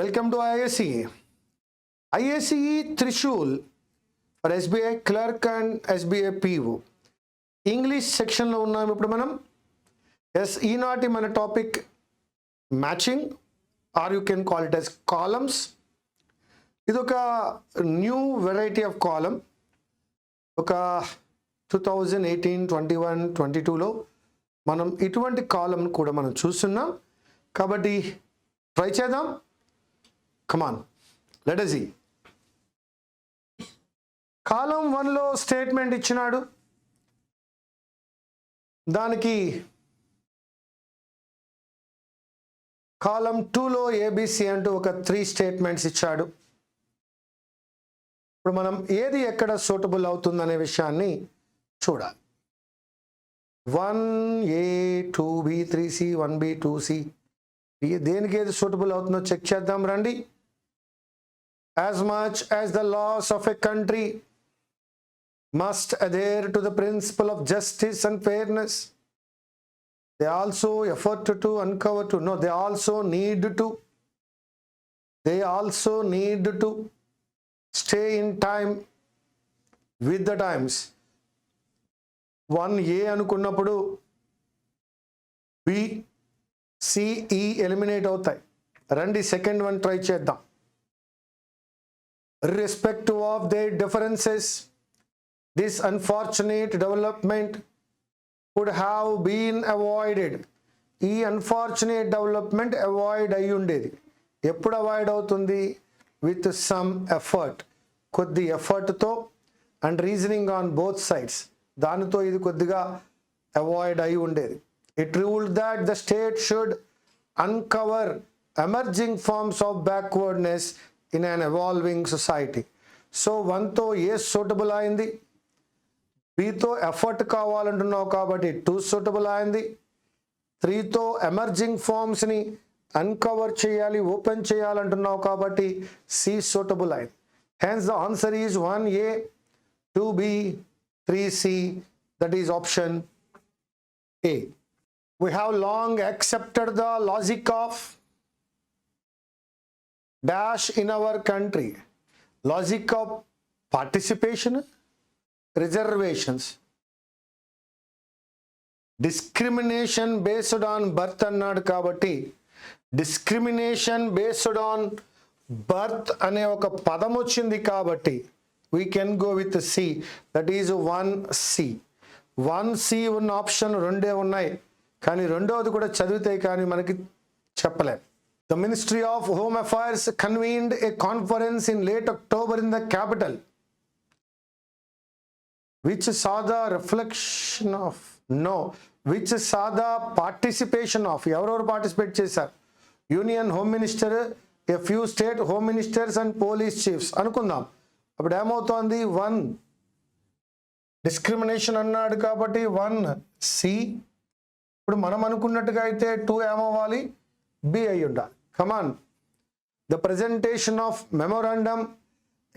Welcome to Iace. Iace Trishul for SBI Clerk and SBI PO. English section lo unnam ippudu manam. Yes,eenati mana topic matching, or you can call it as columns. Idoka new variety of column. Oka 2018, 21, 22 లో మనం ఇటువంటి column కూడా మనం చూస్తున్నాం కాబట్టి try చేద్దాం. Come on, let us see. Column 1 లో statement ఇచ్చినాడు, దానికి కాలమ్ 2 లో ఏబిసి అంటూ ఒక 3 స్టేట్మెంట్స్ ఇచ్చాడు. ఇప్పుడు మనం ఏది ఎక్కడ సూటబుల్ అవుతుందనే విషయాన్ని చూడాలి. 1A 2B 3C 1B 2C దేనికి ఏది సూటబుల్ అవుతుందో చెక్ చేద్దాం రండి. As much as the laws of a country must adhere to the principle of justice and fairness, they also effort to uncover to no they also need to stay in time with the times. 1A అనుకున్నప్పుడు B C E eliminate అవుతాయి. రండి second one try చేద్దాం. Irrespective of their differences, this unfortunate development could have been avoided. ఈ unfortunate development avoid అయి ఉండేది. ఎప్పుడు avoid అవుతుంది? With some effort, కొద్ది ఎఫర్ట్తో and reasoning on both sides, దానితో ఇది కొద్దిగా అవాయిడ్ అయి ఉండేది. It ruled that the state should uncover emerging forms of backwardness in an evolving society. So 1తో ఏ సూటబుల్ అయింది, Bతో ఎఫర్ట్ కావాలంటున్నావు కాబట్టి 2 సూటబుల్ అయింది, 3తో ఎమర్జింగ్ ఫార్మ్స్ని అన్కవర్ చేయాలి, ఓపెన్ చేయాలంటున్నావు కాబట్టి C సూటబుల్ అయింది. Hence the answer is 1A 2B 3C, that is option A. We have long accepted the logic of dash in our country. Logic of participation, reservations, discrimination based on birth అన్నాడు కాబట్టి discrimination based on birth అనే ఒక పదం వచ్చింది కాబట్టి we can go with C, that is 1C. 1C ఉన్న option రెండే ఉన్నాయి, కానీ రెండవది కూడా చదివితే కానీ మనకి చెప్పలేం. The Ministry of Home Affairs convened a conference in late October in the capital, which saw the participation of ఎవరెవరు పార్టిసిపేట్ చేశారు? Union home minister, a few state home ministers and police chiefs అనుకుందాం. అప్పుడు ఏమవుతోంది? 1 discrimination అన్నాడు కాబట్టి 1C. ఇప్పుడు మనం అనుకున్నట్టుగా అయితే 2 ఏమవ్వాలి? B అయి ఉండాలి. కమాన్. The presentation of memorandum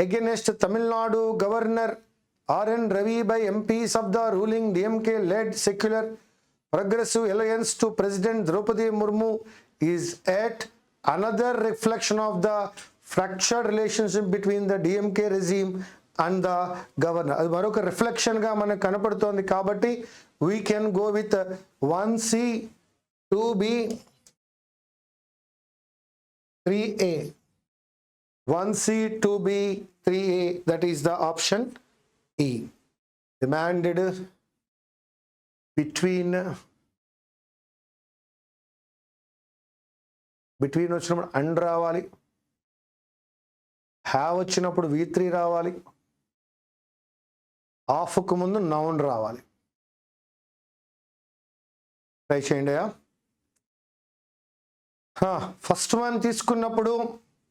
against Tamil Nadu governor RN Ravi by MPs of the ruling DMK led secular progressive alliance to President Draupadi Murmu is yet another reflection of the fractured relationship between the DMK regime and the governor. అది మరొక రిఫ్లెక్షన్గా మనకు కనపడుతోంది కాబట్టి we can go with 1C 2B 3A. 1C 2B 3A, that is the option E. Demanded between వచ్చినప్పుడు and రావాలి, have వచ్చినప్పుడు V3 రావాలి, ఆఫ్కు ముందు నౌన్ రావాలి. ట్రై చేయండి. ఫస్ట్ వన్ తీసుకున్నప్పుడు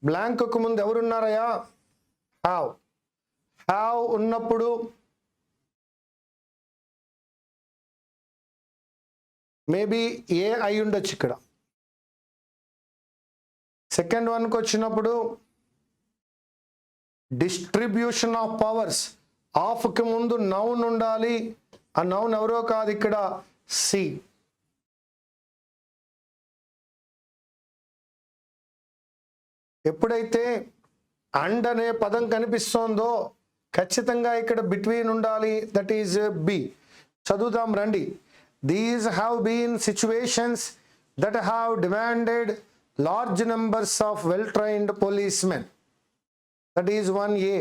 బ్లాంక్కు ముందు ఎవరున్నారయ్యా? హ్యావ్ ఉన్నప్పుడు మేబీ ఏ అయి ఉండొచ్చు ఇక్కడ. సెకండ్ వన్కి వచ్చినప్పుడు డిస్ట్రిబ్యూషన్ ఆఫ్ పవర్స్, ఆఫ్కి ముందు నౌన్ ఉండాలి. ఆ నౌన్ ఎవరో కాదు ఇక్కడ, సి. ఎప్పుడైతే అండ్ అనే పదం కనిపిస్తోందో ఖచ్చితంగా ఇక్కడ బిట్వీన్ ఉండాలి, దట్ ఈజ్ బి. చదువుదాం రండి. These have been situations that have demanded large numbers of well-trained policemen. That is 1A.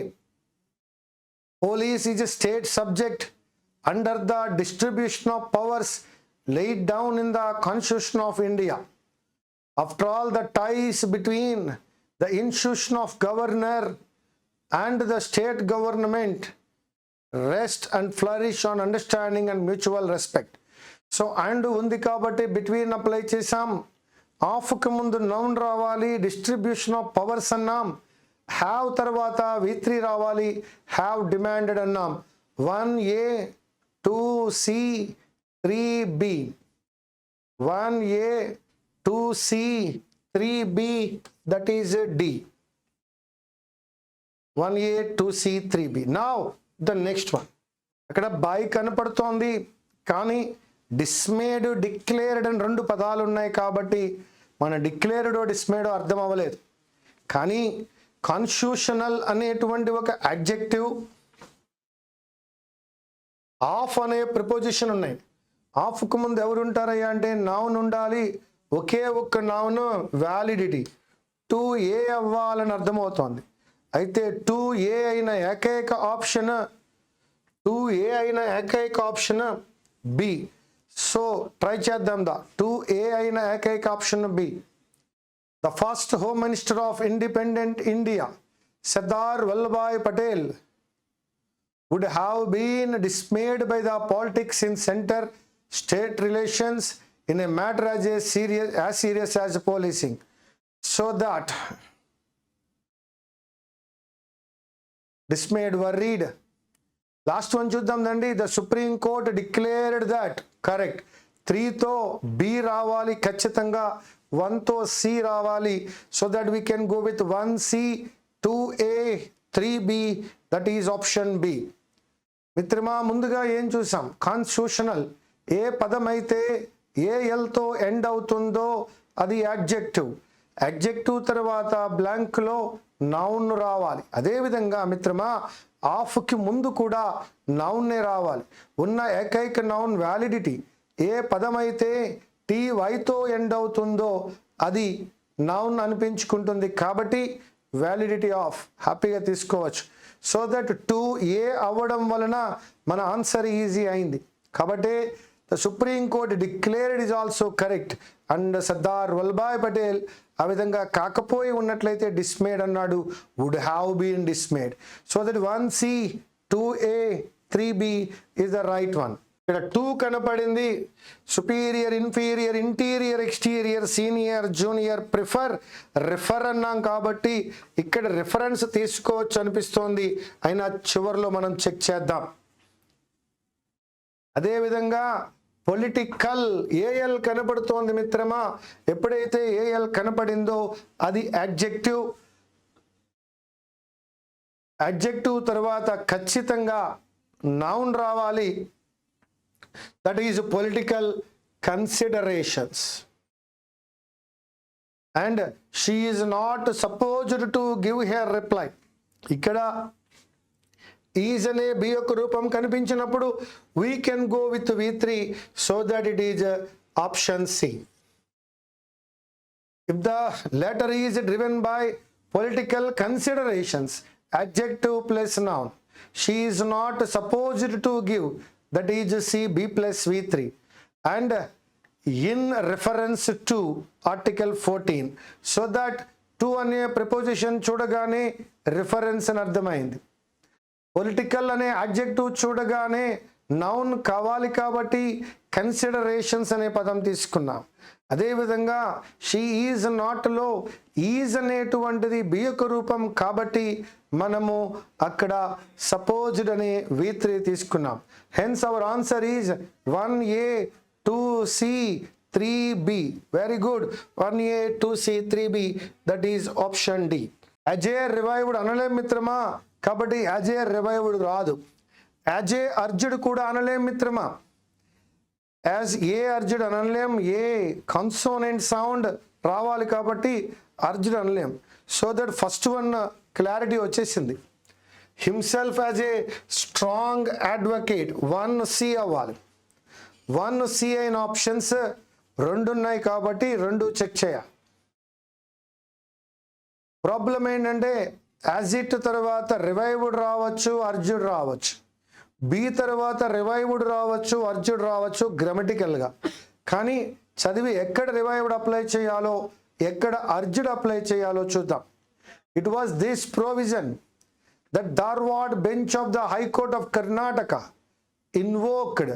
Police is a state subject under the distribution of powers laid down in the Constitution of India. After all, the ties between the institution of governor and the state government rest and flourish on understanding and mutual respect. So and ఉంది కాబట్టి between apply చేసాం. ఆఫ్కి ముందు noun రావాలి, distribution of powers అన్నాం. Have తర్వాత V3 రావాలి, have demanded అన్నాం. 1A 2C 3B 1A 2C 3B that is D. 1A 2C 3B. Now the next one. అక్కడ బై కనపడుతోంది కానీ డిస్మేడ్ డిక్లేర్డ్ అని 2 పదాలు ఉన్నాయి కాబట్టి మన డిక్లేర్డో డిస్మేడో అర్థం అవ్వలేదు. కానీ కాన్స్టిట్యూషనల్ అనేటువంటి ఒక అడ్జెక్టివ్, ఆఫ్ అనే ప్రిపోజిషన్ ఉన్నాయి. ఆఫ్కు ముందు ఎవరు ఉంటారయ్యా అంటే నౌన్ ఉండాలి. ఒకే ఒక్క నౌన్ వ్యాలిడిటీ 2A అవ్వాలని అర్థమవుతోంది. అయితే 2A అయిన ఏకైక ఆప్షన్ బి. సో ట్రై చేద్దాం. 2A అయిన ఏకైక option B. The first home minister of independent India Sardar Vallabhbhai Patel would have been dismayed by the politics in center-state relations in a matter as serious as policing. So that dismayed, worried. Last one చూద్దాం దండి. The supreme court declared that. Correct. 3తో B రావాలి ఖచ్చితంగా, 1తో C రావాలి. So that we can go with 1C 2A 3B that is option B. మిత్రమా ముందుగా ఏం చూసాం? కాన్స్టిట్యూషనల్. ఏ పదం అయితే ALతో ఎండ్ అవుతుందో అది యాడ్జెక్టివ్. యాడ్జెక్టివ్ తర్వాత బ్లాంక్లో నౌన్ రావాలి. అదేవిధంగా మిత్రమా ఆఫ్కి ముందు కూడా నౌన్నే రావాలి. ఉన్న ఏకైక నౌన్ వ్యాలిడిటీ. ఏ పదం అయితే TYతో ఎండ్ అవుతుందో అది నౌన్ అనిపించుకుంటుంది కాబట్టి వ్యాలిడిటీ ఆఫ్ హ్యాపీగా తీసుకోవచ్చు. సో దట్ 2A అవ్వడం వలన మన ఆన్సర్ ఈజీ అయింది. కాబట్టి the supreme court declared is also correct. And Sardar Vallabhbhai Patel ఆ విధంగా కాకపోయి ఉన్నట్లయితే డిస్మేడ్ అన్నాడు, would have been dismayed. So that 1C 2A 3B is the right one. ఇక్కడ 2 కనపడింది. Superior, inferior, interior, exterior, senior, junior, refer అన్నాం కాబట్టి ఇక్కడ రిఫరెన్స్ తీసుకోవచ్చు అనిపిస్తోంది. అయినా చివరిలో మనం చెక్ చేద్దాం. అదేవిధంగా పొలిటికల్ AL కనపడుతోంది మిత్రమా. ఎప్పుడైతే AL కనపడిందో అది యాడ్జెక్టివ్ తర్వాత ఖచ్చితంగా నౌన్ రావాలి. That is political considerations. And she is not supposed to give her reply. ఇక్కడ ఈజ్ అనే బి యొక్క రూపం కనిపించినప్పుడు we can go with V3 so that it is option C. If the letter is driven by political considerations, adjective plus noun, she is not supposed to give, that is C, B plus V3. And in reference to article 14, so that to అనే preposition చూడగానే reference అని అర్థమైంది. Political అనే adjective చూడగానే noun కావాలి కాబట్టి considerations అనే పదం తీసుకున్నాం. అదేవిధంగా షీ ఈజ్ నాట్లో ఈజ్ అనేటువంటిది బి యొక్క రూపం కాబట్టి మనము అక్కడ సపోజ్డ్ అనే V3 తీసుకున్నాం. Hence our answer is 1A 2C 3B. Very good. 1A 2C 3B that is option D. As a revived అనలేం మిత్రమా కాబట్టి యాజ్ ఏ రివైవ్డ్ రాదు. యాజ్ ఏ అర్జ్డ్ కూడా అనలేం మిత్రమా. యాజ్ ఏ అర్జ్డ్ అనలేం. ఏ కన్సోనెంట్ సౌండ్ రావాలి కాబట్టి అర్జ్డ్ అనలేం. So that first one clarity వచ్చేసింది. Himself as a strong advocate 1C అవ్వాలి. 1C అయిన ఆప్షన్స్ 2 ఉన్నాయి కాబట్టి 2 చెక్ చేయాలి. ప్రాబ్లం ఏంటంటే యాజ్ ఇట్ తర్వాత రివైవ్డ్ రావచ్చు, అర్జ్డ్ రావచ్చు. బి తర్వాత రివైవ్డ్ రావచ్చు, అర్జ్డ్ రావచ్చు గ్రామటికల్గా. కానీ చదివి ఎక్కడ రివైవ్డ్ అప్లై చేయాలో, ఎక్కడ అర్జ్డ్ అప్లై చేయాలో చూద్దాం. It was this provision that Dharwad bench of the High Court of Karnataka invoked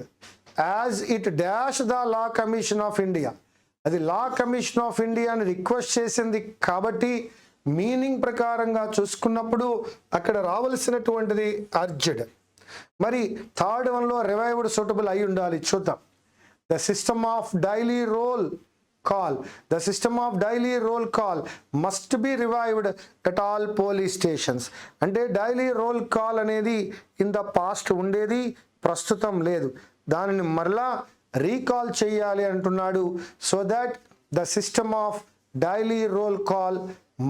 as it dashed the Law Commission of India. అది లా కమిషన్ ఆఫ్ ఇండియా అని రిక్వెస్ట్ చేసింది కాబట్టి meaning ప్రకారంగా చూసుకున్నప్పుడు అక్కడ రావాల్సినటువంటిది అర్జ్డ్. మరి థర్డ్ వన్లో రివైవ్డ్ సూటబుల్ అయి ఉండాలి. చూద్దాం. The system of daily roll call. The system of daily roll call must be revived at all police stations. అంటే డైలీ రోల్ కాల్ అనేది ఇన్ ద పాస్ట్ ఉండేది, ప్రస్తుతం లేదు. దానిని మరలా రీకాల్ చేయాలి అంటున్నాడు. So that the system of daily roll call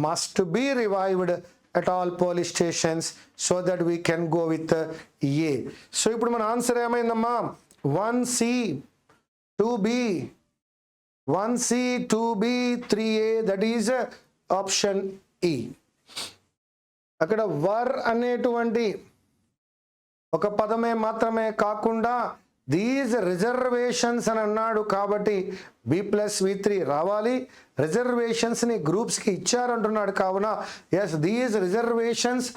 must be revived at all police stations so that we can go with A. So ఇప్పుడు మన ఆన్సర్ ఏమైందమ్మా? 1C 2B 1C 2B 3A, that is option E. అక్కడ వర్ అనేటువంటి ఒక పదమే మాత్రమే కాకుండా these reservations అని అన్నాడు కాబట్టి B+V3 రావాలి. రిజర్వేషన్స్ని గ్రూప్స్కి ఇచ్చారంటున్నాడు కావున yes, these reservations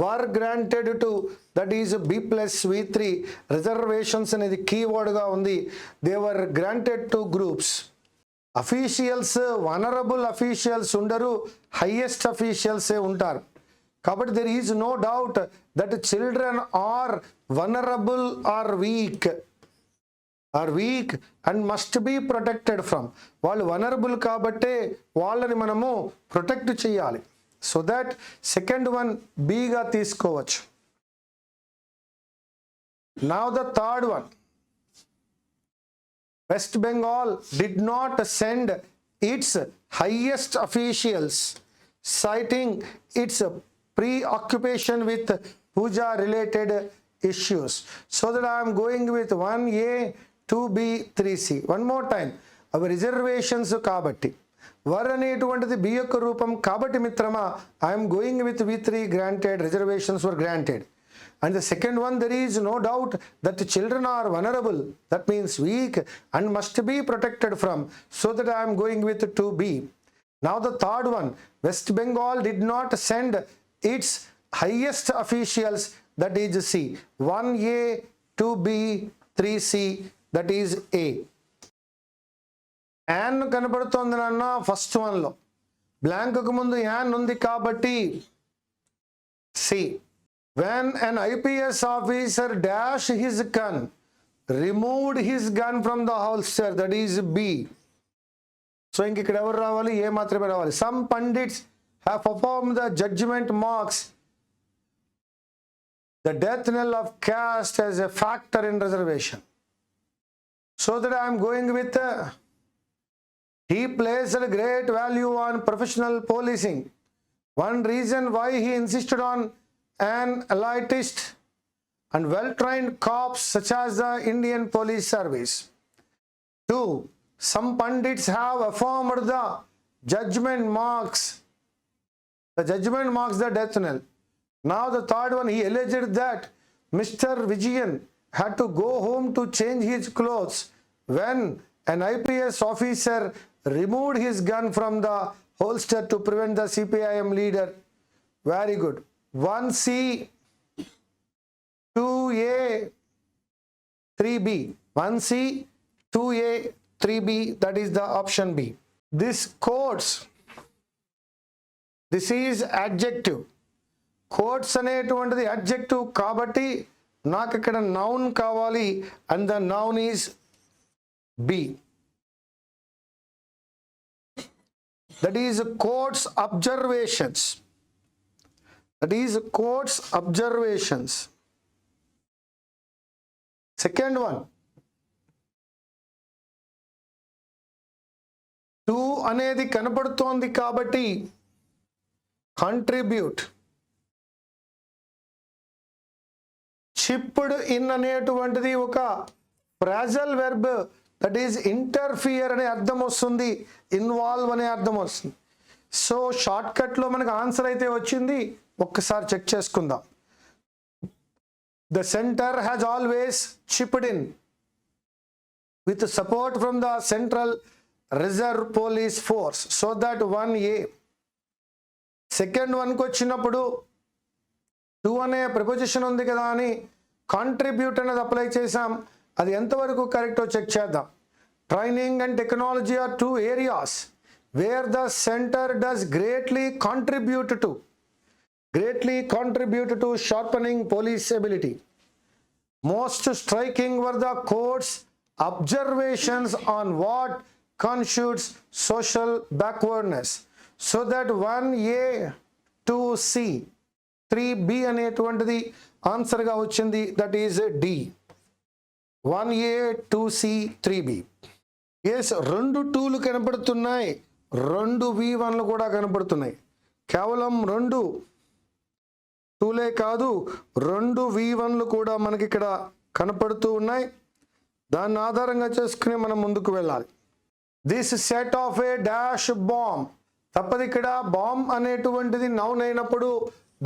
were granted to, that is B+V3. Reservations అనేది కీవర్డ్గా ఉంది. They were granted to groups. Officials vulnerable officials ఉండరు, హైయెస్ట్ అఫీషియల్సే ఉంటారు. కాబట్టి there is no doubt that children are vulnerable are weak and must be protected from. వాళ్ళు vulnerable కాబట్టే వాళ్ళని మనము ప్రొటెక్ట్ చేయాలి. సో దట్ సెకండ్ వన్ బీగా తీసుకోవచ్చు. Now the third one. West Bengal did not send its highest officials, citing its preoccupation with puja related issues. So that I am going with 1A 2B 3C. One more time. Our reservations kabatti వర్ అనేటువంటిది be యొక్క రూపం కాబట్టి మిత్రమా I am going with V3 granted, reservations were granted. And the second one, there is no doubt that the children are vulnerable, that means weak and must be protected from, so that I am going with 2B. Now the third one, West Bengal did not send its highest officials, that is C. 1A 2B 3C, that is A. An కనబడుతోంది నాన్న first వన్లో, బ్లాంక్కు ముందు an ఉంది కాబట్టి C. When an IPS officer dashed his gun, removed his gun from the holster, that is B. So ఇంక ఇక్కడ ఎవరు రావాలి? ఏ మాత్రమే రావాలి. Some pundits have performed the judgment marks the death knell of caste as a factor in reservation. So that I am going with he placed a great value on professional policing. One reason why he insisted on an elitist and well-trained cops such as the Indian Police Service. 2. Some pundits have affirmed the judgment marks. The judgment marks the death knell. Now the third one, he alleged that Mr. Vijayan had to go home to change his clothes when an IPS officer removed his gun from the holster to prevent the CPIM leader. Very good. 1C 2A 3B. 1C 2A 3B, that is the option B. This quotes, this is adjective. Quotes అనేటువంటిది adjective కాబట్టి నాకు ఇక్కడ noun కావాలి and the noun is B. That is quotes observations. That is quotes observations. Second one, 2 అనేది కనపడుతోంది కాబట్టి contribute. Chipped in అనేటువంటిది ఒక ఫ్రాజల్ వెర్బ్, దట్ ఈజ్ ఇంటర్ఫియర్ అనే అర్థం వస్తుంది, ఇన్వాల్వ్ అనే అర్థం వస్తుంది. సో షార్ట్ కట్లో మనకు ఆన్సర్ అయితే వచ్చింది, ఒక్కసారి చెక్ చేసుకుందాం. The center has always chipped in with support from the Central Reserve Police Force, so that 1A. Second వన్కి వచ్చినప్పుడు 2 అనే ప్రిపోజిషన్ ఉంది కదా అని కాంట్రిబ్యూట్ అనేది అప్లై చేసాం. అది ఎంతవరకు కరెక్టో చెక్ చేద్దాం. Training and technology are 2 areas where the center does greatly contribute to sharpening police ability. Most striking were the court's observations on what constitutes social backwardness, so that 1A 2C 3B అనేటువంటిది ఆన్సర్గా వచ్చింది, that is D. 1A 2C 3B. Yes, 2 2లు కనపడుతున్నాయి, 2 V1లు కూడా కనపడుతున్నాయి. కేవలం 2 2లే కాదు, 2 V1లు కూడా మనకి ఇక్కడ కనపడుతూ ఉన్నాయి. దాన్ని ఆధారంగా చేసుకుని మనం ముందుకు వెళ్ళాలి. This set of A dash bomb, తప్పదు. ఇక్కడ బాంబ్ అనేటువంటిది నౌన్ అయినప్పుడు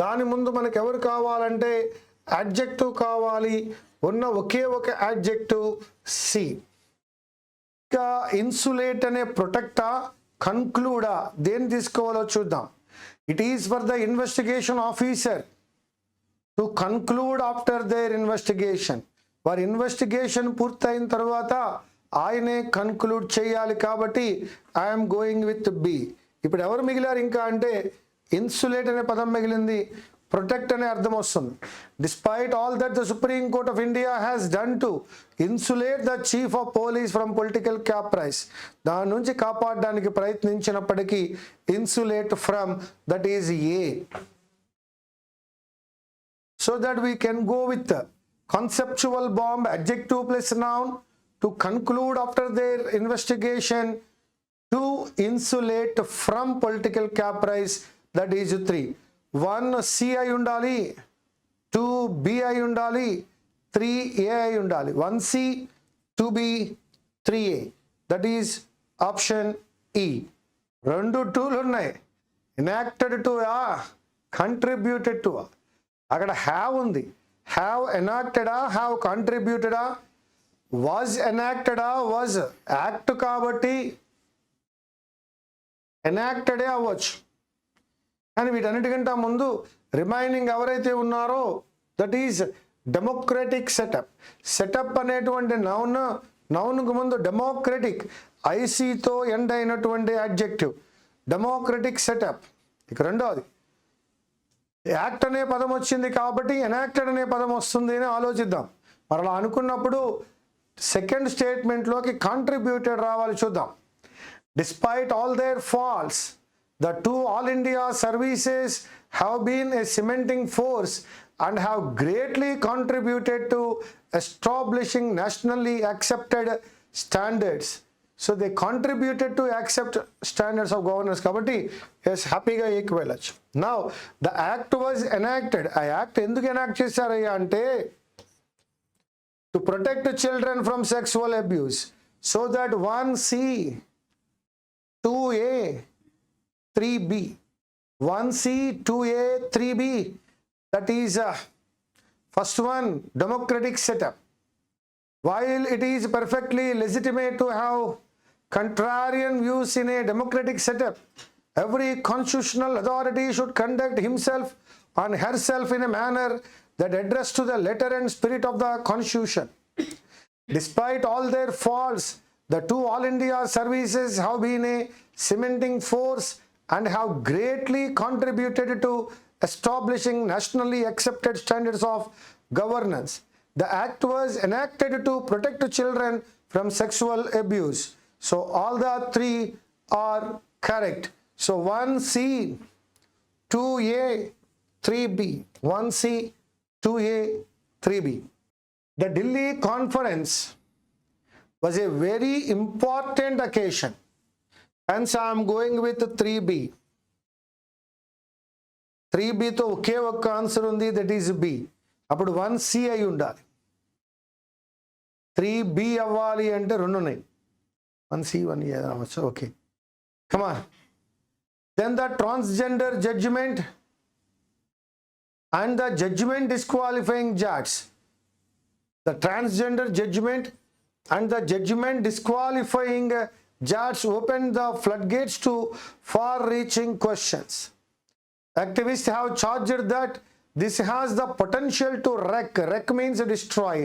దాని ముందు మనకు ఎవరు కావాలంటే యాడ్జెక్టివ్ కావాలి. ఉన్న ఒకే ఒక యాడ్జెక్టివ్ సి. ఇంకా ఇన్సులేట్ అనే ప్రొటెక్టా, కన్క్లూడా, దేన్ని తీసుకోవాలో చూద్దాం. It is for the investigation officer to conclude after their investigation. వారి ఇన్వెస్టిగేషన్ పూర్తయిన తర్వాత ఆయనే కన్క్లూడ్ చేయాలి. కాబట్టి ఐఎమ్ గోయింగ్ విత్ బి. ఇప్పుడు ఎవరు మిగిలారు ఇంకా అంటే ఇన్సులేట్ అనే పదం మిగిలింది, ప్రొటెక్ట్ అనే అర్థం వస్తుంది. Despite all that the supreme court of India has done to insulate the chief of police from political caprice, దాని నుంచి కాపాడడానికి ప్రయత్నించినప్పటికీ insulate from, that is A. So that we can go with conceptual bomb, adjective plus noun, to conclude after their investigation, to insulate from political caprice, that is 3. 1 C అయి ఉండాలి, 2 B అయి ఉండాలి, 3 A అయి ఉండాలి. 1 C 2 B 3 A, that is option E. 2 2లు ఉన్నాయి. enacted to ఆ, contributed to ఆ. అక్కడ హ్యావ్ ఉంది. హ్యావ్ ఎనాక్టెడా, హ్యావ్ కాంట్రిబ్యూటెడా, వాజ్ ఎనాక్టెడా, వాజ్ యాక్ట్ కాబట్టి ఎనాక్టెడే అవ్వచ్చు. కానీ వీటన్నిటికంటే ముందు రిమైనింగ్ ఎవరైతే ఉన్నారో that is democratic setup. Setup అనేటువంటి నౌన్కు ముందు డెమోక్రటిక్ ఐసీతో ఎండ్ అయినటువంటి అడ్జెక్టివ్ డెమోక్రటిక్ సెటప్. ఇక రెండోది యాక్ట్ అనే పదం వచ్చింది కాబట్టి ఎనాక్టెడ్ అనే పదం వస్తుంది అని ఆలోచిద్దాం. మరి అలా అనుకున్నప్పుడు సెకండ్ స్టేట్మెంట్లోకి కాంట్రిబ్యూటెడ్ రావాలి, చూద్దాం. Despite all their faults, the 2 all India services have been a cementing force and have greatly contributed to establishing nationally accepted standards. So they contributed to accept standards of governance. Kabatti yes, happyga ekvelachchu. Now the act was enacted. A act enduku enact chesarayya ante to protect children from sexual abuse, so that 1C 2A 3B, 1C 2A 3B, that is first one, democratic setup. While it is perfectly legitimate to have contrarian views in a democratic setup, every constitutional authority should conduct himself and herself in a manner that adheres to the letter and spirit of the Constitution. Despite all their faults, the 2 all India services have been a cementing force and have greatly contributed to establishing nationally accepted standards of governance. The act was enacted to protect children from sexual abuse. So all the 3 are correct. So 1C 2A 3B, 1C 2A 3B. The Delhi conference was a very important occasion. Hence I am going with 3B. 3Bతో ఒకే ఒక్క answer ఉంది, that is B. అప్పుడు 1C అయి ఉండాలి. 3B అవ్వాలి అంటే 2 ఉన్నాయి, 1C 1A అవ్వచ్చు. Okay, come on. Then the transgender judgment and the judgment disqualifying judge. The transgender judgment and the judgment disqualifying judge opened the floodgates to far-reaching questions. Activists have charged that this has the potential to wreck means destroy,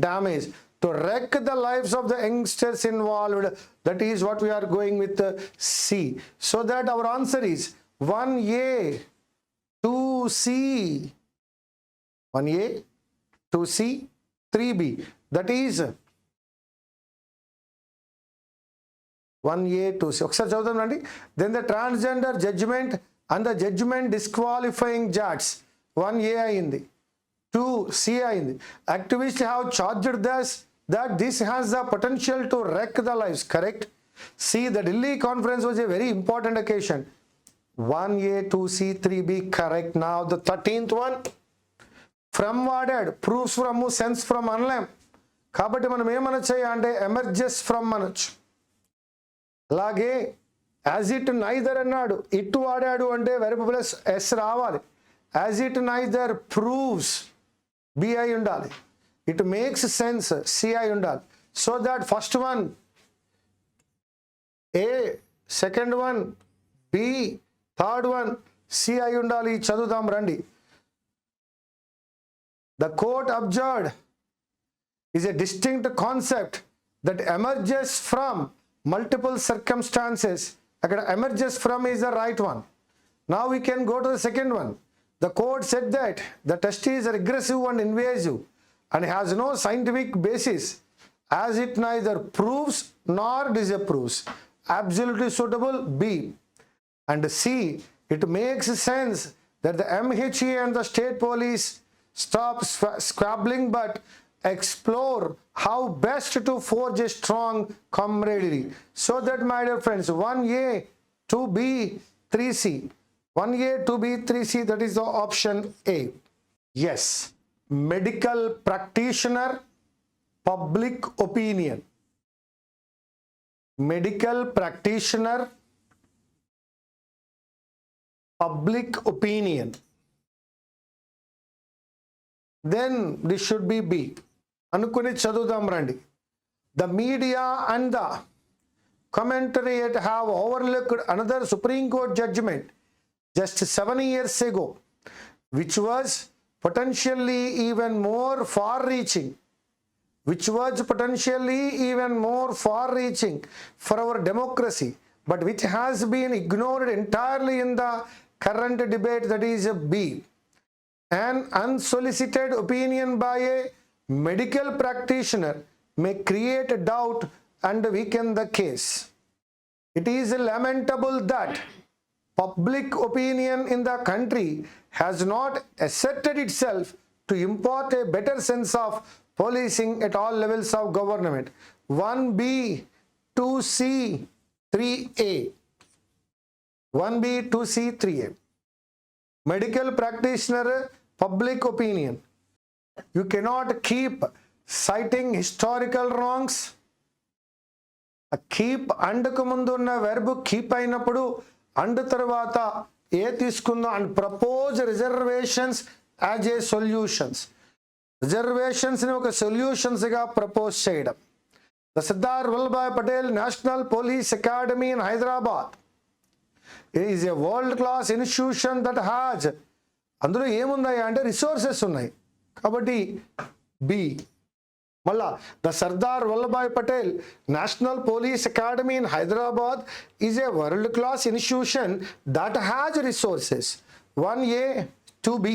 damage, to wreck the lives of the youngsters involved. That is what we are going with C. So that our answer is 1A, 2C, 1A, 2C, 3B. That is 1A, 2C. ఒకసారి చదువుతామండి. Then the transgender judgment and the judgment disqualifying judge 1A అయింది, 2C అయింది. Activists have charged that this has the potential to wreck the lives. Correct. See, the Delhi conference was a very important occasion. 1A, 2C, 3B. Correct. Now the 13th one, from వాడాడు, proofs from, sense from అనలేం. కాబట్టి మనం ఏమనొచ్చు అంటే emerges from అనొచ్చు. అలాగే as it neither అన్నాడు, it వాడాడు అంటే verb plus S రావాలి. As it neither proves B అయి ఉండాలి. ఇట్ మేక్స్ సెన్స్ సి అయి ఉండాలి. So that first one A, second one B, third one C అయి ఉండాలి. చదువుదాం రండి. The court observed is a distinct concept that emerges from multiple circumstances. Akkada emerges from is the right one. Now we can go to the second one. The court said that the test is regressive and invasive and has no scientific basis, as it neither proves nor disapproves. Absolutely suitable B. And C, it makes sense that the MHA and the state police stop squabbling but explore how best to forge a strong camaraderie. So that, my dear friends, 1A, 2B, 3C. 1A, 2B, 3C, that is the option A. Yes, medical practitioner, public opinion. Medical practitioner, public opinion. Then this should be B. అనుకుని చదువుదాం రండి. The media and the commentariat have overlooked another Supreme Court judgment just 7 years ago, which was potentially even more far-reaching. For our democracy, but which has been ignored entirely in the current debate. That is a B. An unsolicited opinion by a medical practitioner may create a doubt and weaken the case. It is lamentable that public opinion in the country has not asserted itself to impart a better sense of policing at all levels of government. 1B, 2C, 3A. 1B, 2C, 3A. Medical practitioner, public opinion. You cannot keep citing historical wrongs. A keep అండ్కు ముందు ఉన్న verb keep అయినప్పుడు and తర్వాత A తీసుకుందాం and propose reservations as a solutions. రిజర్వేషన్స్ని ఒక సొల్యూషన్స్గా propose చేయడం. The Sardar Vallabhbhai Patel national police academy in Hyderabad is a world class institution that has, అందులో ఏమున్నాయి అంటే రిసోర్సెస్ ఉన్నాయి కాబట్టి బి. మళ్ళా the Sardar Vallabhbhai Patel national police academy in Hyderabad is a world class institution that has resources. 1A, 2B.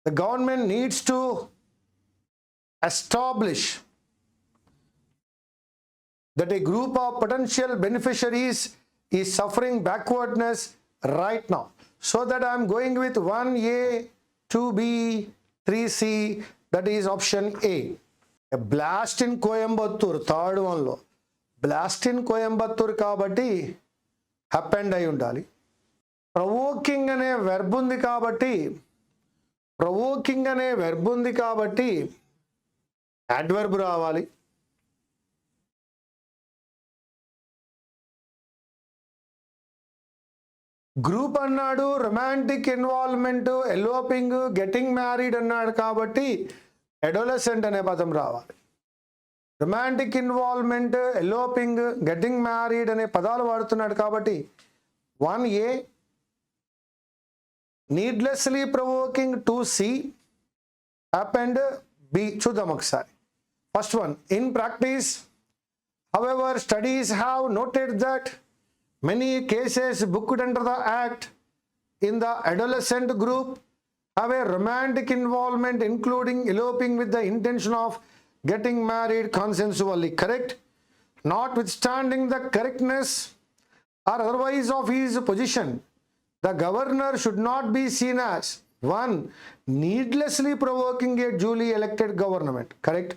The government needs to establish that a group of potential beneficiaries is suffering backwardness right now. So that I am going with 1A, 2B, 3C, that is option A. A blast in Coimbatore, third one lo. Blast in Coimbatore kabatti happened ayi undali. Provoking అనే verb ఉంది కాబట్టి adverb రావాలి. Group అన్నాడు, romantic involvement, eloping, getting married అన్నాడు కాబట్టి adolescent అనే పదం రావాలి. Romantic involvement, eloping, getting married అనే పదాలు వాడుతున్నాడు కాబట్టి 1A. Needlessly provoking 2C. Happened B. చూద్దాం ఒకసారి. First one, in practice however studies have noted that many cases booked under the act in the adolescent group have a romantic involvement including eloping with the intention of getting married consensually. Correct? Notwithstanding the correctness or otherwise of his position, the governor should not be seen as 1. needlessly provoking a duly elected government. Correct?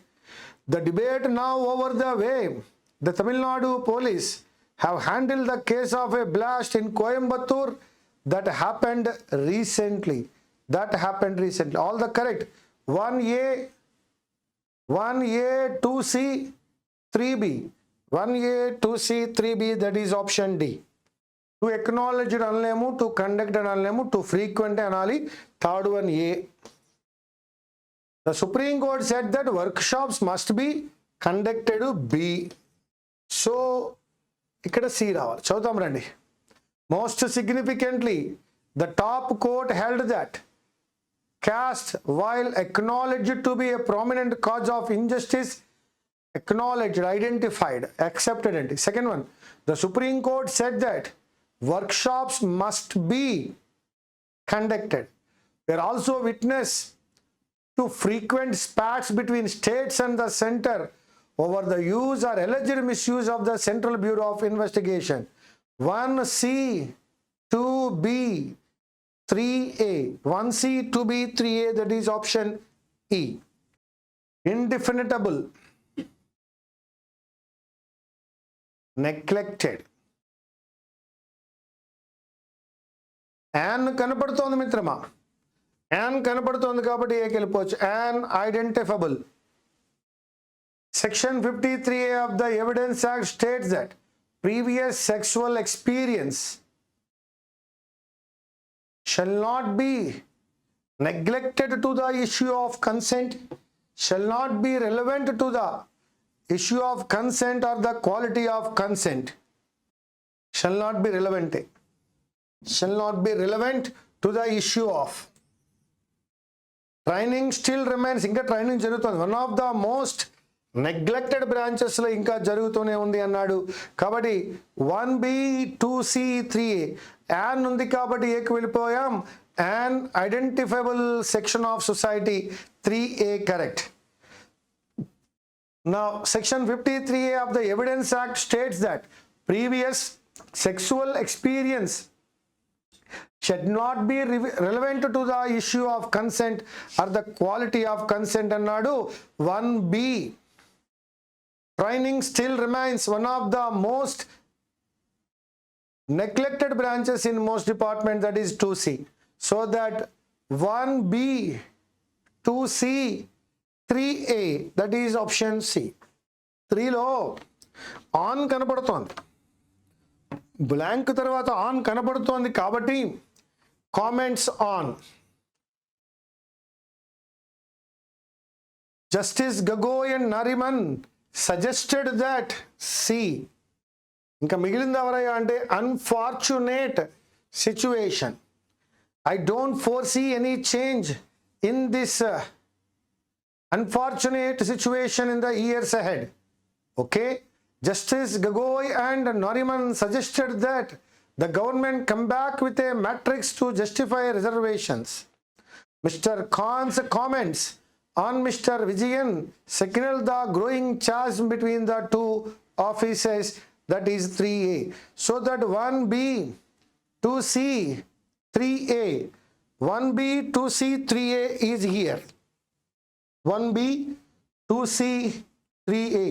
The debate now over the way the Tamil Nadu police have handled the case of a blast in Coimbatore that happened recently. All the correct. 1A, 2C, 3B. 1A, 2C, 3B, that is option D. To acknowledge అనలేము, to conduct అనలేము, to frequent అనాలి. Third one A. The Supreme Court said that workshops must be conducted. B. So ఇక్కడ C రావాలి. చదువుతాం రండి. Most significantly, the top court held that caste, while acknowledged to be a prominent cause of injustice, acknowledged, identified, accepted. Second one, the Supreme Court said that workshops must be conducted. We are also witness to frequent spats between states and the center over the use or alleged misuse of the Central Bureau of Investigation. 1C, 2B, 3A. 1C, 2B, 3A, that is option E. Indefinable, neglected. An కనపడుతోంది మిత్రమా, an కనపడుతోంది కాబట్టి ఏకి వెళ్ళిపోవచ్చు. An identifiable. Section 53A of the Evidence Act states that previous sexual experience shall not be neglected to the issue of consent, shall not be relevant to the issue of consent or the quality of consent. Shall not be relevant. Shall not be relevant to the issue of. Training still remains. ఇంకా training జరుగుతుంది. One of the most neglected బ్రాంచెస్లో ఇంకా జరుగుతూనే ఉంది అన్నాడు కాబట్టి 1B, 2C, 3A. An ఉంది కాబట్టి ఏకి వెళ్ళిపోయాం. An identifiable section of society 3A correct. Now section 53A of the Evidence Act states that previous sexual experience should not be relevant to the issue of consent or the quality of consent అన్నాడు. 1B. Training still remains one of the most neglected branches in most departments, that is 2C. So that 1B, 2C, 3A, that is option C. 3లో on కనపడుతోంది, blank తర్వాత on కనపడుతోంది కాబట్టి comments on. Justice Gagoi and Nariman suggested that C. ఇంకా మిగిలింది ఎవరయ్యా అంటే unfortunate situation. I don't foresee any change in this unfortunate situation in the years ahead. Okay? Justice Gagoi and Nariman suggested that the government come back with a matrix to justify reservations. Mr. Khan's comments on Mr. Vijayan signal the growing chasm between the two offices, that is 3A. So that 1B, 2C, 3A. 1B, 2C, 3A is here. 1B, 2C, 3A.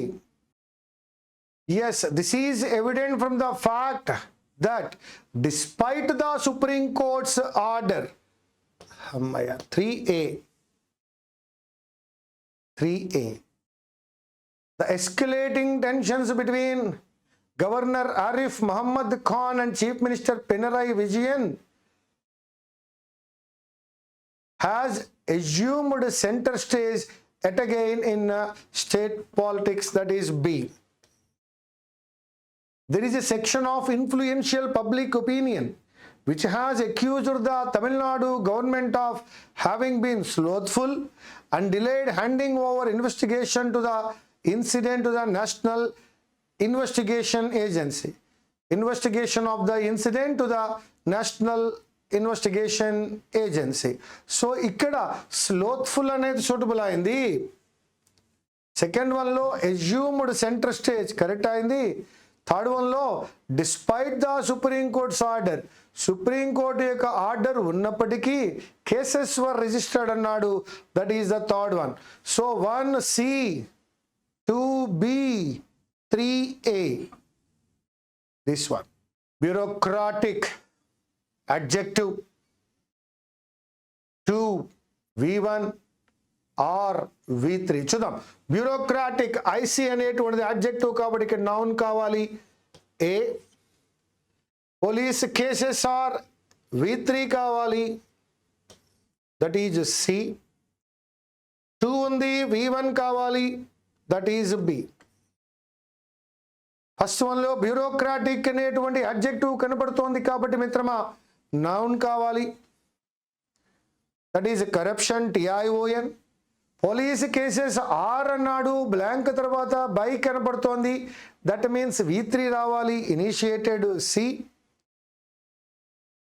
Yes, this is evident from the fact that despite the Supreme Court's order, 3A, the escalating tensions between Governor Arif Muhammad Khan and Chief Minister Pinarayi Vijayan has assumed center stage yet again in state politics, that is B. There is a section of influential public opinion which has accused the Tamil Nadu government of having been slothful and delayed handing over investigation to the incident to the National Investigation Agency. Investigation of the incident to the National Investigation Agency. So, ikkada slothful anedi suitable ayindi. Second one lo assumed center stage correct ayindi. Third one lo despite the Supreme Court's order, Supreme Court యొక్క order ఉన్నప్పటికీ cases were registered అన్నాడు. That is the third one. So 1C, 2B, 3A. This one. Bureaucratic adjective 2 V1 or V3. చూద్దాం. Bureaucratic IC అనేటువంటిది adjective కాబట్టి ఇక్కడ noun కావాలి. ఏ. Police cases are V3 కావాలి. That is C. 2 ఉంది V1 కావాలి. That is B. First వన్లో bureaucratic అనేటువంటి అడ్జెక్టివ్ కనపడుతోంది కాబట్టి మిత్రమా నౌన్ కావాలి. That is corruption TION. Police cases are అన్నాడు, బ్లాంక్ తర్వాత బై కనపడుతోంది, దట్ మీన్స్ V3 రావాలి. Initiated C.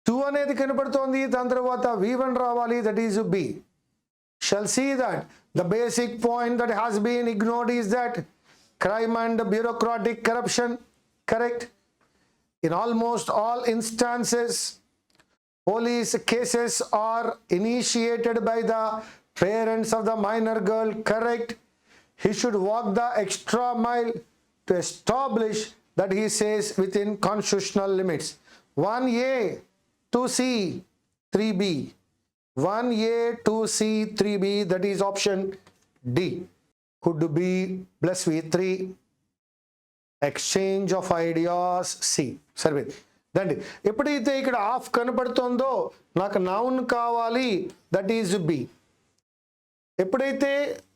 2 అనేది కనపడుతోంది, దాని తర్వాత V1 రావాలి, that is B. Shall see that the basic point that has been ignored is that crime and bureaucratic corruption, correct? In almost all instances, police cases are initiated by the parents of the minor girl, correct? He should walk the extra mile to establish that he says within constitutional limits. 1A, 2C, 3B. 1A, 2C, 3B, that is option D. Could be plus V3. Exchange of ideas C. సరే దండి. ఎప్పుడైతే ఇక్కడ of కనపడుతుందో నాకు noun కావాలి, that is B. ఎప్పుడైతే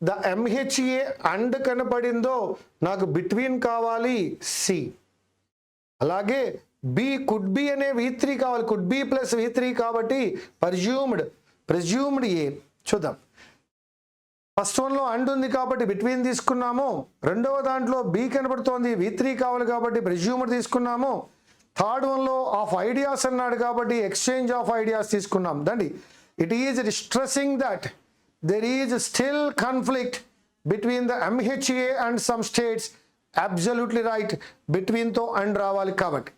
the MHA and కనపడిందో నాకు between కావాలి C. అలాగే B could be అనే V3 కావాలి. కుడ్ బి ప్లస్ V3 కాబట్టి ప్రెజ్యూమ్డ్ ఏ. చూద్దాం. ఫస్ట్ వన్లో అండ్ ఉంది కాబట్టి బిట్వీన్ తీసుకున్నాము. రెండవ దాంట్లో బి కనపడుతోంది, V3 కావాలి కాబట్టి ప్రెజ్యూమ్డ్ తీసుకున్నాము. థర్డ్ వన్లో ఆఫ్ ఐడియాస్ అన్నాడు కాబట్టి ఎక్స్చేంజ్ ఆఫ్ ఐడియాస్ తీసుకున్నాం. దండి. It is stressing that there is still conflict between the MHA and some states. Absolutely right. Between to and రావాలి కాబట్టి.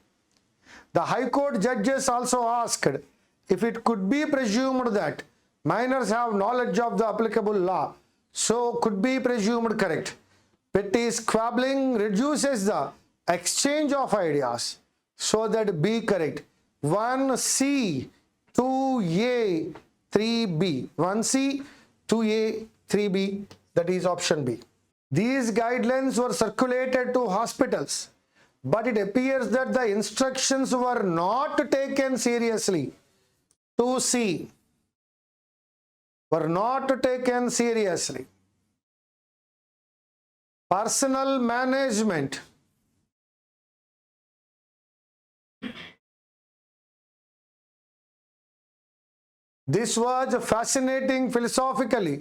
The High Court judges also asked if it could be presumed that minors have knowledge of the applicable law. So could be presumed correct. Petty squabbling reduces the exchange of ideas. So that B correct. 1C, 2A, 3B. 1C, 2A, 3B, that is option B. These guidelines were circulated to hospitals, but it appears that the instructions were not taken seriously. 2C, were not taken seriously. Personal management. This was fascinating philosophically.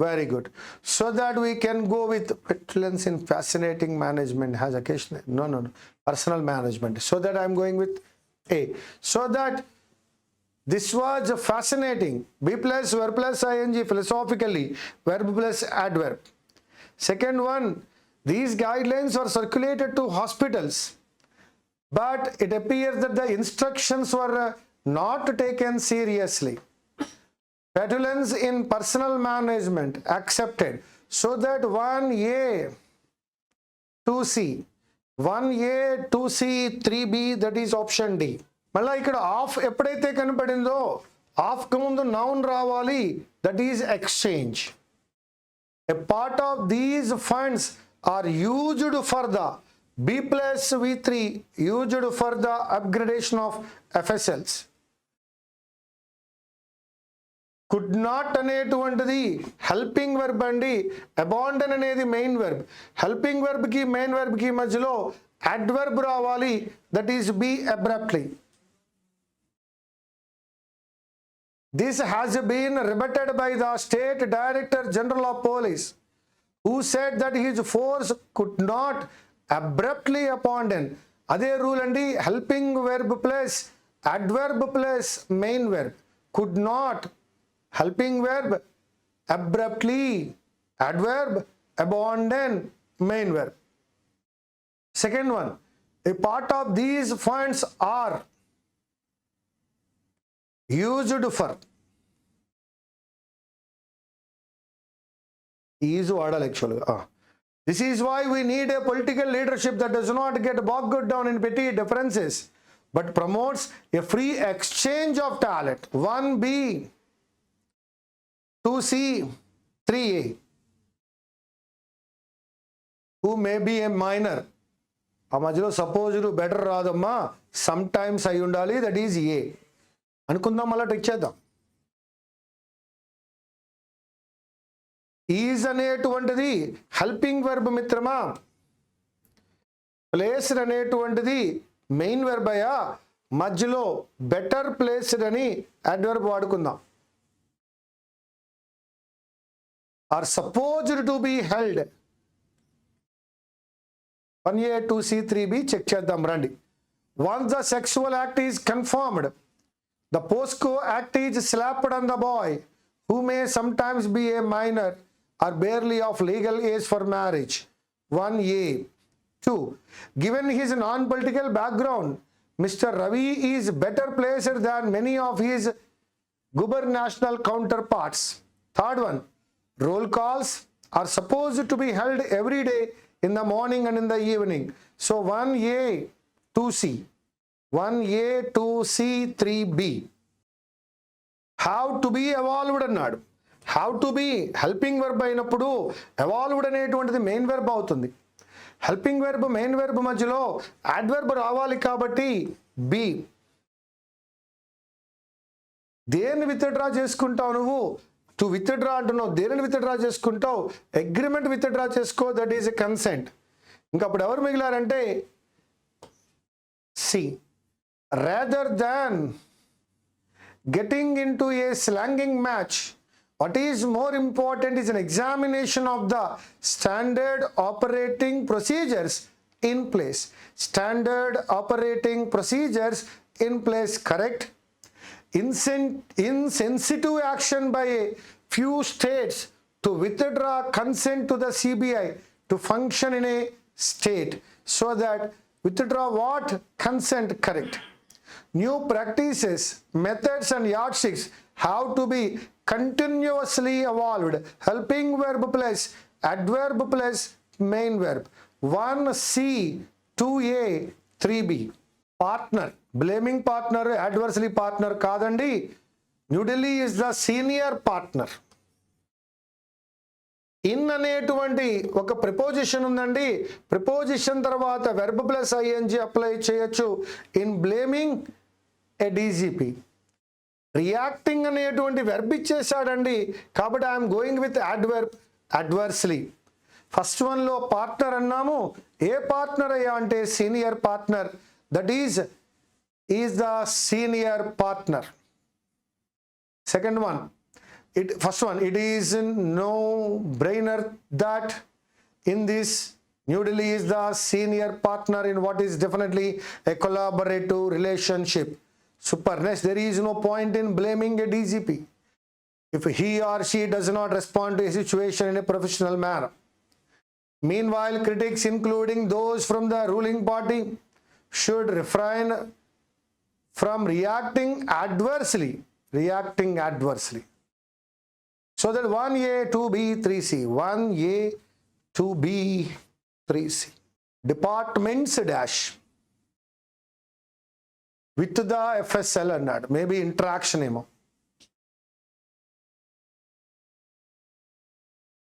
Very good. So that we can go with petulance in fascinating management has occasionally. No. Personal management. So that I am going with A. So that this was fascinating. B plus verb plus ing philosophically. Verb plus adverb. Second one, these guidelines were circulated to hospitals, but it appears that the instructions were not taken seriously. Petulance in personal management accepted. So that 1A, 2C, 1A, 2C, 3B, that is option D. మళ్ళీ ఇక్కడ of ఎప్పుడైతే కనపడిందో of కు ముందు noun రావాలి, that is exchange. A part of these funds are used for the B plus V3, used for the upgradation of FSLs. Could not అనేటువంటిది helping verb అండి. Abandon అనేది main verb. Helping verb కి main verb కి మధ్యలో adverb రావాలి, that is B abruptly. This has been rebutted by the State Director General of Police, who said that his force could not abruptly abandon. అదే rule అండి, helping verb plus adverb plus main verb. Could not, helping verb, abruptly, adverb, abandon, main verb. Second one, a part of these funds are used for. Is వాడాలి actually. This is why we need a political leadership that does not get bogged down in petty differences but promotes a free exchange of talent. 1B, 2C, 3A. Who may be a minor. ఆ మధ్యలో suppose better రాదమ్మా, some times అయి ఉండాలి, that is ఏ అనుకుందాం. అలా trick చేద్దాం. Is అనేటువంటిది helping verb మిత్రమా. ప్లేస్డ్ అనేటువంటిది మెయిన్ వెర్బ్ అయ్యా, మధ్యలో బెటర్ ప్లేస్డ్ అని adverb వాడుకుందాం. are supposed to be held. 1A, 2C, 3B check చేద్దాం రండి. Once the sexual act is confirmed, the POSCO act is slapped on the boy, who may sometimes be a minor or barely of legal age for marriage. 1A. 2. Given his non-political background, Mr. Ravi is better placed than many of his gubernatorial counterparts. Third one. Roll calls are supposed to be held every day in the morning and in the evening. So 1A, 2C. 1A, 2C, 3B. How to be evolved అన్నాడు. How to be helping verb అయినప్పుడు evolved అనేటువంటిది main verb అవుతుంది. Helping verb main verb మధ్యలో adverb రావాలి కాబట్టి B. దేన్ని withdraw చేసుకుంటావు నువ్వు? టు విత్డ్రా అంటున్నావు, దేనిని విత్డ్రా చేసుకుంటావు? అగ్రిమెంట్ విత్డ్రా చేసుకో, దట్ ఈజ్ ఎ కన్సెంట్. ఇంకా అప్పుడు ఎవరు మిగిలారంటే C. Rather than getting in to a slanging match, what is more important is an examination of the standard operating procedures in place. Standard operating procedures in place, correct? Insensitive action by a few states to withdraw consent to the CBI to function in a state, so that withdraw what? Consent, correct. New practices, methods and yardsticks have to be continuously evolved. Helping verb plus adverb plus main verb. 1C, 2A, 3B. Partner, blaming partner, adversely partner కాదండి. New Delhi is the senior partner. In అనేటువంటి ఒక preposition ఉందండి. Preposition తర్వాత verb plus ING apply చేయొచ్చు in blaming A DGP. Reacting అనేటువంటి verb ఇచ్చేసాడండి, కాబట్టి I'm going with adverb adversely. First వన్లో partner అన్నాము. ఏ పార్ట్నర్ అయ్యా అంటే senior partner, that is the senior partner. Second one, first one, it is no brainer that in this New Delhi is the senior partner in what is definitely a collaborative relationship. Super. Next, there is no point in blaming a DGP if he or she does not respond to a situation in a professional manner. Meanwhile, critics, including those from the ruling party, should refrain from reacting adversely. So that 1A, 2B, 3C. 1A, 2B, 3C. Departments dash with the FSL అన్నాడు. Maybe interaction ఏమో.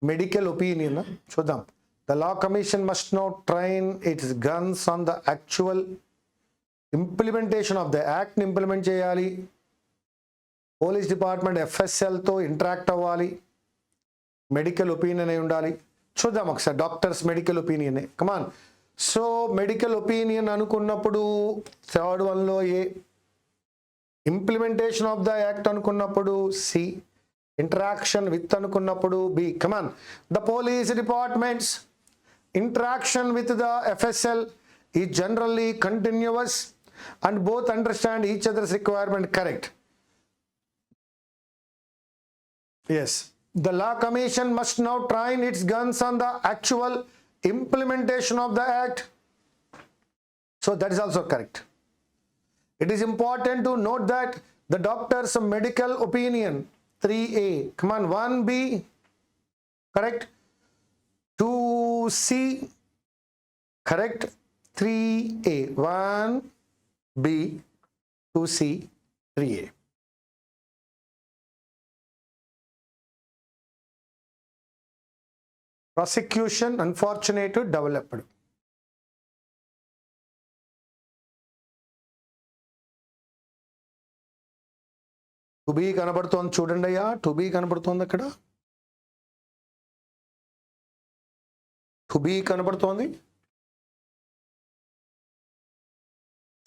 Medical opinion చూద్దాం. The law commission must not train its guns on the actual implementation of the యాక్ట్ని implement చేయాలి. Police department FSLతో interact అవ్వాలి. Medical opinion అయి ఉండాలి. చూద్దాం ఒకసారి. Doctors medical opinion. Come on. So medical opinion అనుకున్నప్పుడు థర్డ్ వన్లో A, implementation of the act అనుకున్నప్పుడు సి, ఇంటరాక్షన్ విత్ అనుకున్నప్పుడు B. Come on. The police departments interaction with the FSL is generally continuous and both understand each other's requirement. Correct. Yes. The law commission must now train its guns on the actual implementation of the act. So that is also correct. It is important to note that the doctor's medical opinion 3A. Come on, 1B. Correct. 2C. Correct. 3A. 1B. 2C. 3A. Prosecution unfortunate developed. To be కనబడుతోంది చూడండి అయ్యా. To be కనబడుతోంది అక్కడ. To be కనబడుతోంది.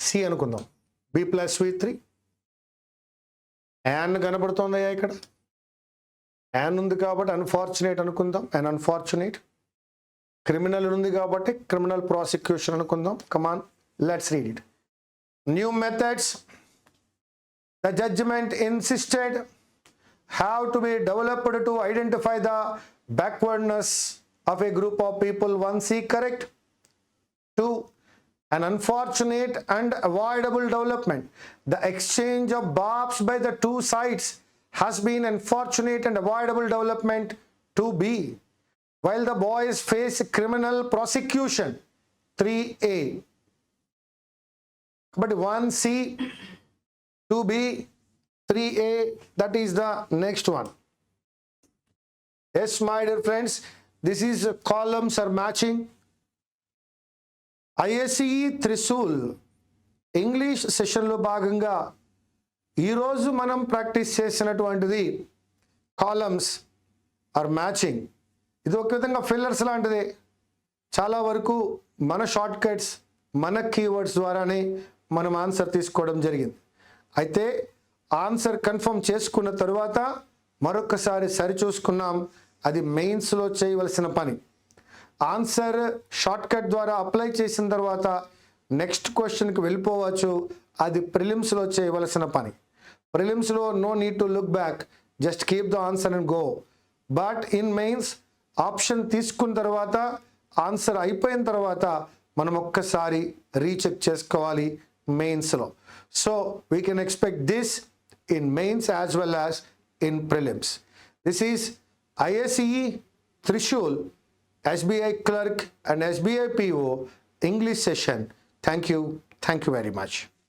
C అనుకుందాం. B+V3. An కనబడుతోంది అయ్యా ఇక్కడ. యాన్ ఉంది కాబట్టి అన్ఫార్చునేట్ అనుకుందాం. And unfortunate. క్రిమినల్ ఉంది కాబట్టి క్రిమినల్ ప్రాసిక్యూషన్ అనుకుందాం. Come on, let's read it. New methods the judgment insisted have to be developed to identify the backwardness of a group of people. 1C correct. 2, an unfortunate and avoidable development. The exchange of barbs by the two sides has been unfortunate and avoidable development. 2B, while the boys face criminal prosecution. 3A. But 1C, 2B, 3A, that is the next one. Yes, my dear friends, this is columns are matching. IACE Trishul English సెషన్లో భాగంగా ఈరోజు మనం practice చేసినటువంటిది columns are matching. ఇది ఒక విధంగా fillers లాంటిదే. చాలా వరకు మన షార్ట్ కట్స్, మన కీవర్డ్స్ ద్వారానే మనం ఆన్సర్ తీసుకోవడం జరిగింది. అయితే ఆన్సర్ కన్ఫర్మ్ చేసుకున్న తరువాత మరొకసారి సరిచూసుకున్నాం. అది మెయిన్స్లో చేయవలసిన పని. ఆన్సర్ షార్ట్ కట్ ద్వారా అప్లై చేసిన తర్వాత నెక్స్ట్ క్వశ్చన్కి వెళ్ళిపోవచ్చు. అది ప్రిలిమ్స్లో చేయవలసిన పని. ప్రిలిమ్స్లో no need to look back, just keep the answer and go. But in mains option తీసుకున్న తర్వాత, ఆన్సర్ అయిపోయిన తర్వాత మనం ఒక్కసారి రీచెక్ చేసుకోవాలి మెయిన్స్లో. So we can expect this in mains as well as in prelims. This is IACE Trishul, SBI Clerk and SBI PO English session. Thank you very much.